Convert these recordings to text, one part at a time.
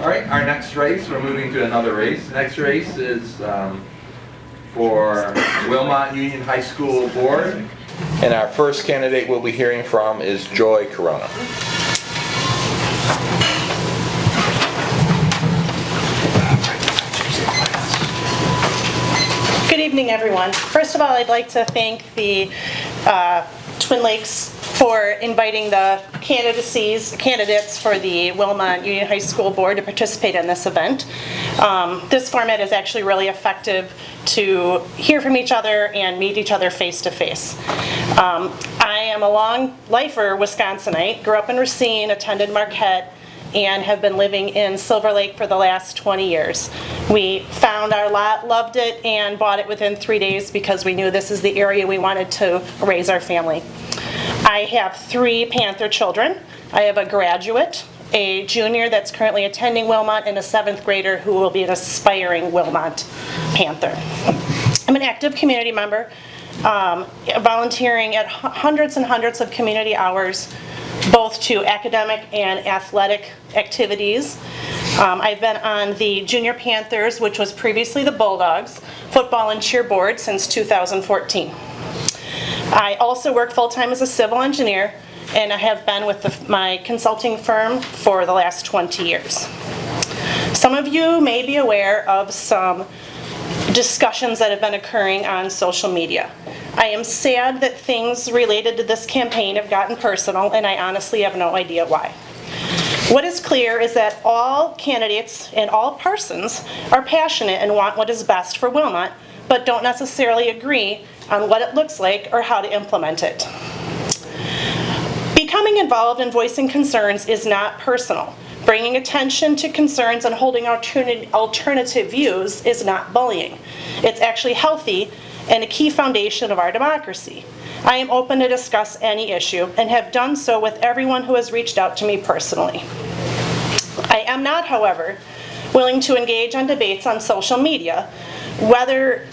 right, our next race, we're moving to another race. The next race is for Wilmot Union High School Board. And our first candidate we'll be hearing from is Joy Corona. Good evening, everyone. First of all, I'd like to thank the Twin Lakes for inviting the candidates for the Wilmot Union High School Board to participate in this event. This format is actually really effective to hear from each other and meet each other face to face. I am a long lifer Wisconsinite, grew up in Racine, attended Marquette, and have been living in Silver Lake for the last 20 years. We found our lot, loved it, and bought it within 3 days because we knew this is the area we wanted to raise our family. I have 3 Panther children. I have a graduate, a junior that's currently attending Wilmot, and a 7th grader who will be an aspiring Wilmot Panther. I'm an active community member, volunteering at hundreds and hundreds of community hours, both to academic and athletic activities. I've been on the Junior Panthers, which was previously the Bulldogs, football and cheer board since 2014. I also work full-time as a civil engineer, and I have been with my consulting firm for the last 20 years. Some of you may be aware of some discussions that have been occurring on social media. I am sad that things related to this campaign have gotten personal, and I honestly have no idea why. What is clear is that all candidates and all persons are passionate and want what is best for Wilmot, but don't necessarily agree on what it looks like or how to implement it. Becoming involved in voicing concerns is not personal. Bringing attention to concerns and holding alternative views is not bullying. It's actually healthy and a key foundation of our democracy. I am open to discuss any issue and have done so with everyone who has reached out to me personally. I am not, however, willing to engage on debates on social media, whether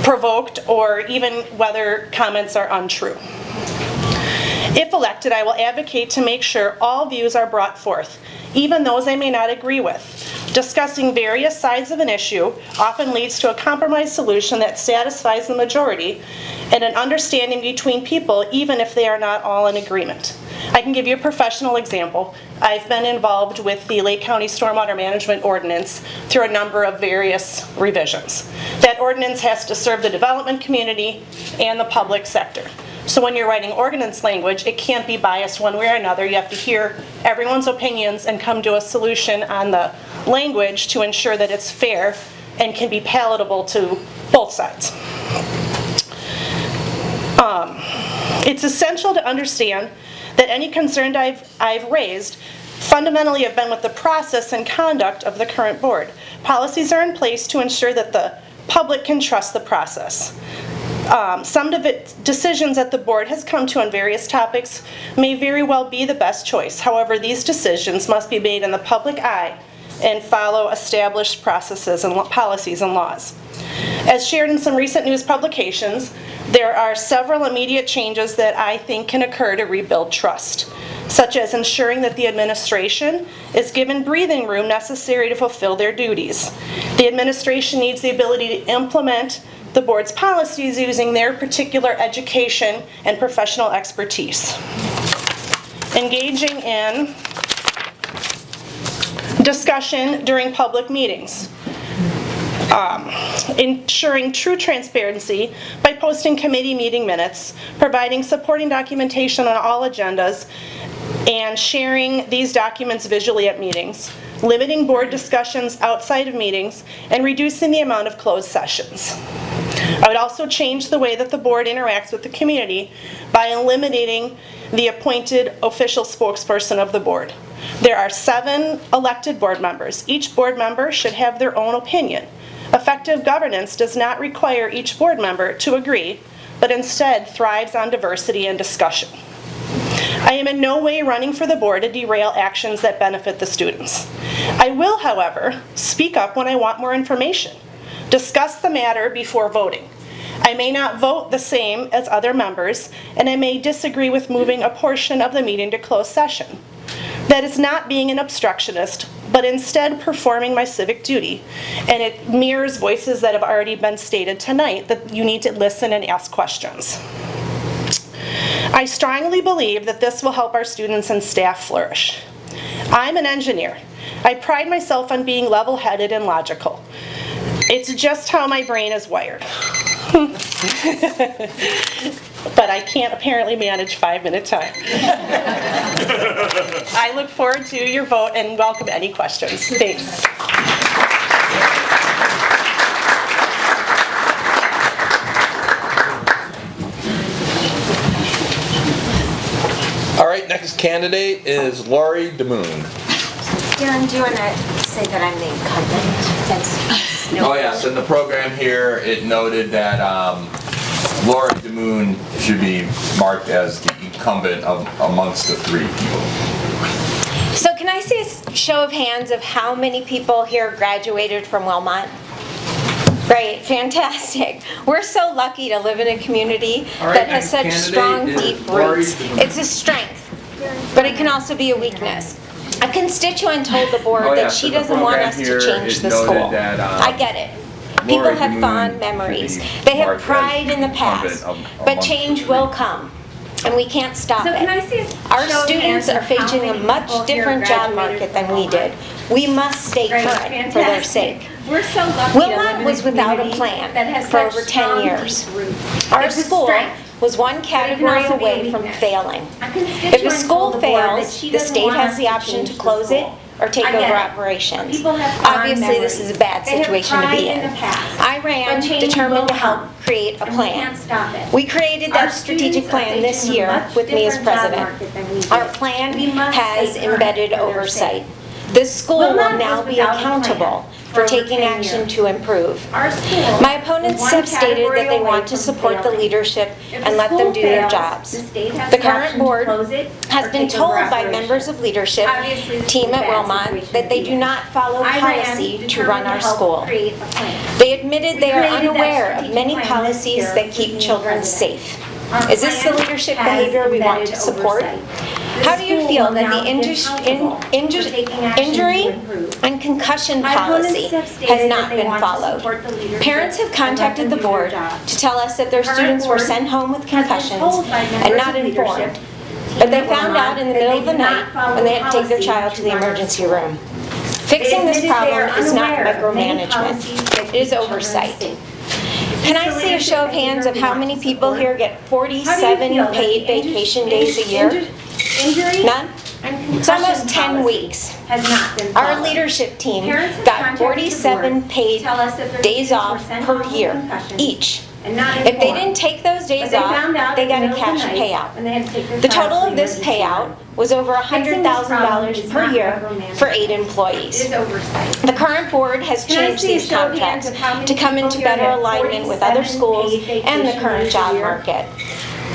provoked or even whether comments are untrue. If elected, I will advocate to make sure all views are brought forth, even those I may not agree with. Discussing various sides of an issue often leads to a compromise solution that satisfies the majority and an understanding between people, even if they are not all in agreement. I can give you a professional example. I've been involved with the Lake County Stormwater Management Ordinance through a number of various revisions. That ordinance has to serve the development community and the public sector. So when you're writing ordinance language, it can't be biased one way or another. You have to hear everyone's opinions and come to a solution on the language to ensure that it's fair and can be palatable to both sides. It's essential to understand that any concern I've raised fundamentally have been with the process and conduct of the current board. Policies are in place to ensure that the public can trust the process. Some decisions that the board has come to on various topics may very well be the best choice. However, these decisions must be made in the public eye and follow established processes and policies and laws. As shared in some recent news publications, there are several immediate changes that I think can occur to rebuild trust, such as ensuring that the administration is given breathing room necessary to fulfill their duties. The administration needs the ability to implement the board's policies using their particular education and professional expertise. Engaging in discussion during public meetings. Ensuring true transparency by posting committee meeting minutes, providing supporting documentation on all agendas, and sharing these documents visually at meetings, limiting board discussions outside of meetings, and reducing the amount of closed sessions. I would also change the way that the board interacts with the community by eliminating the appointed official spokesperson of the board. There are 7 elected board members. Each board member should have their own opinion. Effective governance does not require each board member to agree, but instead thrives on diversity and discussion. I am in no way running for the board to derail actions that benefit the students. I will, however, speak up when I want more information. Discuss the matter before voting. I may not vote the same as other members, and I may disagree with moving a portion of the meeting to closed session. That is not being an obstructionist, but instead performing my civic duty. And it mirrors voices that have already been stated tonight, that you need to listen and ask questions. I strongly believe that this will help our students and staff flourish. I'm an engineer. I pride myself on being level-headed and logical. It's just how my brain is wired. But I can't apparently manage 5-minute time. I look forward to your vote and welcome any questions. Thanks. All right, next candidate is Lori DeMoon. Darren, do you want to say that I'm the incumbent? Oh yes, in the program here, it noted that Lori DeMoon should be marked as the incumbent amongst the 3 people. So can I see a show of hands of how many people here graduated from Wilmot? Great, fantastic. We're so lucky to live in a community that has such strong, deep roots. It's a strength, but it can also be a weakness. A constituent told the board that she doesn't want us to change the school. I get it. People have fond memories. They have pride in the past, but change will come, and we can't stop it. Our students are facing a much different job market than we did. We must stay current for their sake. We're so lucky Wilmot was without a plan for over 10 years. Our school was one category away from failing. If a school fails, the state has the option to close it or take over operations. Obviously, this is a bad situation to be in. I ran determined to help create a plan. We created that strategic plan this year with me as president. Our plan has embedded oversight. This school will now be accountable for taking action to improve. My opponents have stated that they want to support the leadership and let them do their jobs. The current board has been told by members of leadership team at Wilmot that they do not follow policy to run our school. They admitted they are unaware of many policies that keep children safe. Is this the leadership behavior we want to support? How do you feel that the injury and concussion policy has not been followed? Parents have contacted the board to tell us that their students were sent home with concussions and not informed. But they found out in the middle of the night when they had to take their child to the emergency room. Fixing this problem is not micromanagement, it is oversight. Can I see a show of hands of how many people here get 47 paid vacation days a year? None? It's almost 10 weeks. Our leadership team got 47 paid days off per year, each. If they didn't take those days off, they got a cash payout. The total of this payout was over $100,000 per year for 8 employees. The current board has changed these contracts to come into better alignment with other schools and the current job market.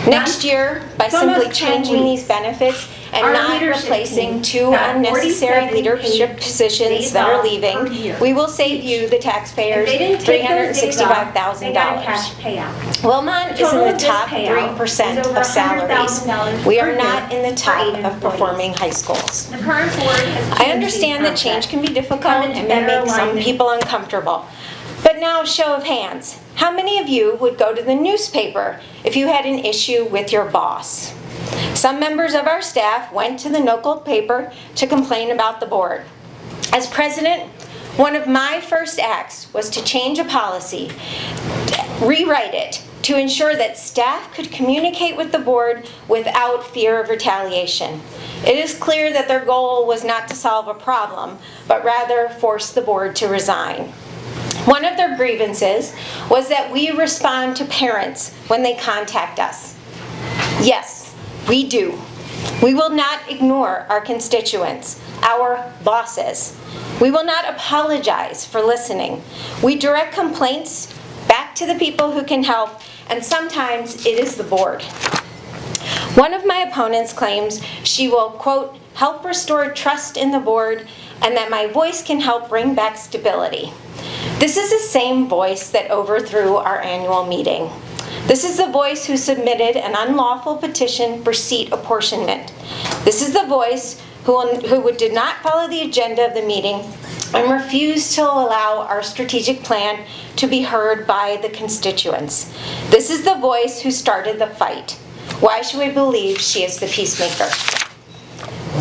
Next year, by simply changing these benefits and not replacing 2 unnecessary leadership positions that are leaving, we will save you, the taxpayers, $365,000. Wilmot is in the top 3% of salaries. We are not in the top of performing high schools. I understand that change can be difficult and may make some people uncomfortable. But now, show of hands. How many of you would go to the newspaper if you had an issue with your boss? Some members of our staff went to the local paper to complain about the board. As president, one of my first acts was to change a policy, rewrite it, to ensure that staff could communicate with the board without fear of retaliation. It is clear that their goal was not to solve a problem, but rather force the board to resign. One of their grievances was that we respond to parents when they contact us. Yes, we do. We will not ignore our constituents, our bosses. We will not apologize for listening. We direct complaints back to the people who can help, and sometimes it is the board. One of my opponents claims she will, quote, help restore trust in the board and that my voice can help bring back stability. This is the same voice that overthrew our annual meeting. This is the voice who submitted an unlawful petition for seat apportionment. This is the voice who did not follow the agenda of the meeting and refused to allow our strategic plan to be heard by the constituents. This is the voice who started the fight. Why should we believe she is the peacemaker?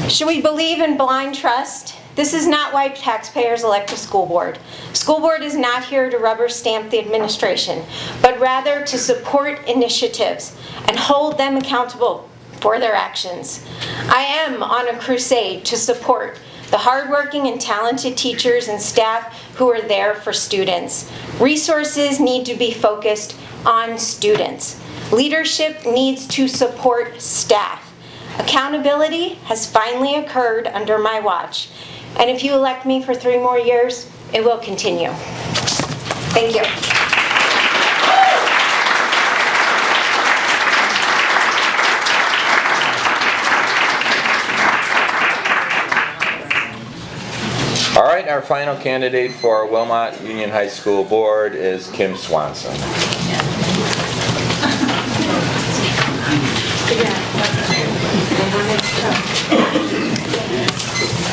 Should we believe in blind trust? This is not why taxpayers elect a school board. School board is not here to rubber stamp the administration, but rather to support initiatives and hold them accountable for their actions. I am on a crusade to support the hardworking and talented teachers and staff who are there for students. Resources need to be focused on students. Leadership needs to support staff. Accountability has finally occurred under my watch. And if you elect me for 3 more years, it will continue. Thank you. All right, our final candidate for Wilmot Union High School Board is Kim Swanson.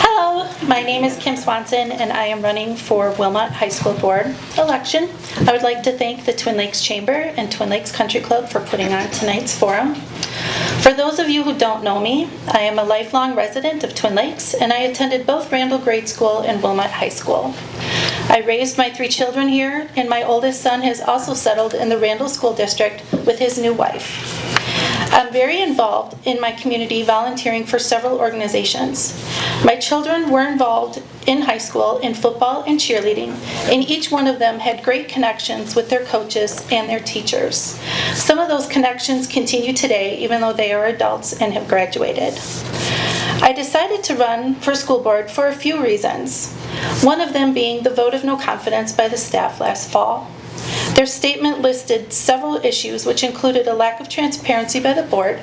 Hello, my name is Kim Swanson and I am running for Wilmot High School Board election. I would like to thank the Twin Lakes Chamber and Twin Lakes Country Club for putting on tonight's forum. For those of you who don't know me, I am a lifelong resident of Twin Lakes and I attended both Randall Grade School and Wilmot High School. I raised my 3 children here and my oldest son has also settled in the Randall School District with his new wife. I'm very involved in my community volunteering for several organizations. My children were involved in high school in football and cheerleading, and each one of them had great connections with their coaches and their teachers. Some of those connections continue today, even though they are adults and have graduated. I decided to run for school board for a few reasons, one of them being the vote of no confidence by the staff last fall. Their statement listed several issues which included a lack of transparency by the board,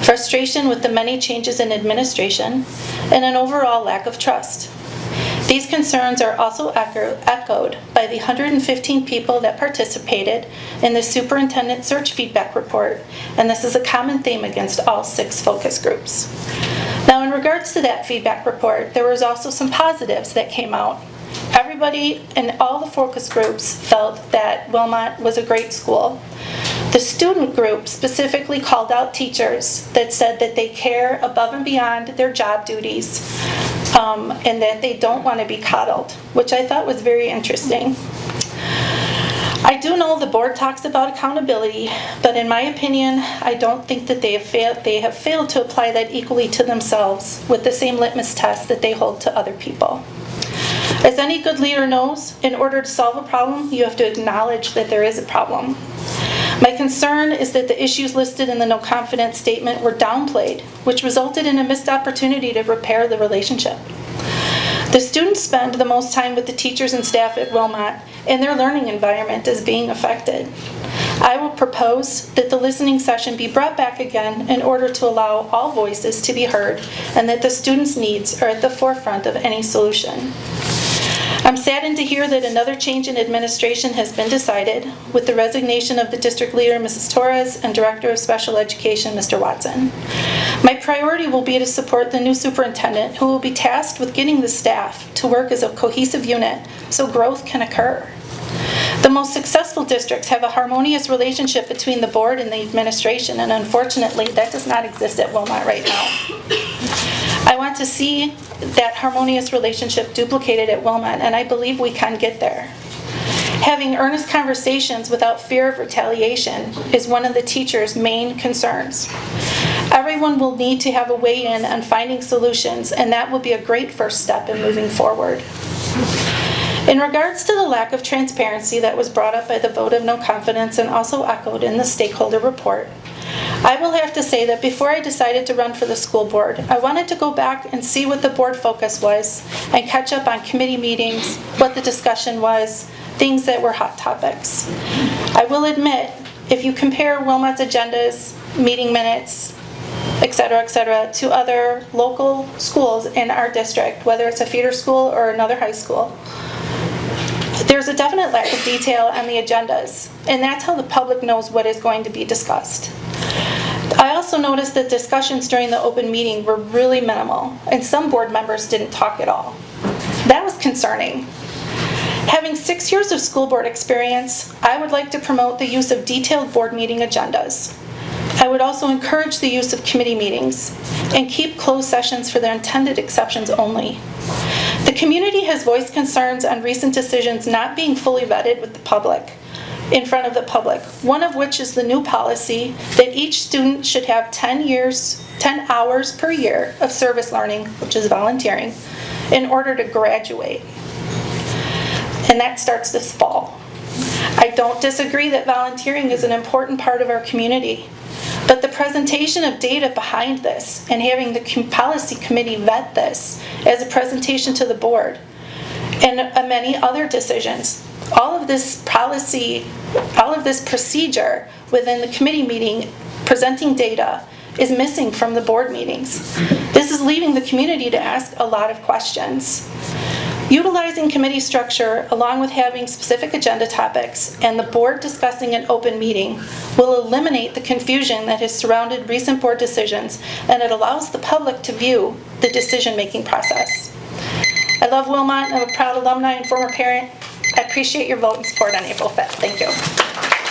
frustration with the many changes in administration, and an overall lack of trust. These concerns are also echoed by the 115 people that participated in the superintendent search feedback report, and this is a common theme against all 6 focus groups. Now, in regards to that feedback report, there was also some positives that came out. Everybody in all the focus groups felt that Wilmot was a great school. The student group specifically called out teachers that said that they care above and beyond their job duties and that they don't want to be coddled, which I thought was very interesting. I do know the board talks about accountability, but in my opinion, I don't think that they have failed to apply that equally to themselves with the same litmus test that they hold to other people. As any good leader knows, in order to solve a problem, you have to acknowledge that there is a problem. My concern is that the issues listed in the no confidence statement were downplayed, which resulted in a missed opportunity to repair the relationship. The students spend the most time with the teachers and staff at Wilmot, and their learning environment is being affected. I will propose that the listening session be brought back again in order to allow all voices to be heard and that the students' needs are at the forefront of any solution. I'm saddened to hear that another change in administration has been decided with the resignation of the district leader, Mrs. Torres, and Director of Special Education, Mr. Watson. My priority will be to support the new superintendent who will be tasked with getting the staff to work as a cohesive unit so growth can occur. The most successful districts have a harmonious relationship between the board and the administration, and unfortunately, that does not exist at Wilmot right now. I want to see that harmonious relationship duplicated at Wilmot, and I believe we can get there. Having earnest conversations without fear of retaliation is one of the teachers' main concerns. Everyone will need to have a weigh-in on finding solutions, and that will be a great first step in moving forward. In regards to the lack of transparency that was brought up by the vote of no confidence and also echoed in the stakeholder report, I will have to say that before I decided to run for the school board, I wanted to go back and see what the board focus was and catch up on committee meetings, what the discussion was, things that were hot topics. I will admit, if you compare Wilmot's agendas, meeting minutes, etc., to other local schools in our district, whether it's a feeder school or another high school, there's a definite lack of detail on the agendas, and that's how the public knows what is going to be discussed. I also noticed that discussions during the open meeting were really minimal, and some board members didn't talk at all. That was concerning. Having 6 years of school board experience, I would like to promote the use of detailed board meeting agendas. I would also encourage the use of committee meetings and keep closed sessions for their intended exceptions only. The community has voiced concerns on recent decisions not being fully vetted with the public, in front of the public, one of which is the new policy that each student should have 10 hours per year of service learning, which is volunteering, in order to graduate. And that starts this fall. I don't disagree that volunteering is an important part of our community, but the presentation of data behind this and having the policy committee vet this as a presentation to the board and many other decisions, all of this procedure within the committee meeting presenting data is missing from the board meetings. This is leaving the community to ask a lot of questions. Utilizing committee structure, along with having specific agenda topics and the board discussing an open meeting, will eliminate the confusion that has surrounded recent board decisions, and it allows the public to view the decision-making process. I love Wilmot. I'm a proud alumni and former parent. I appreciate your vote and support on April 5th. Thank you.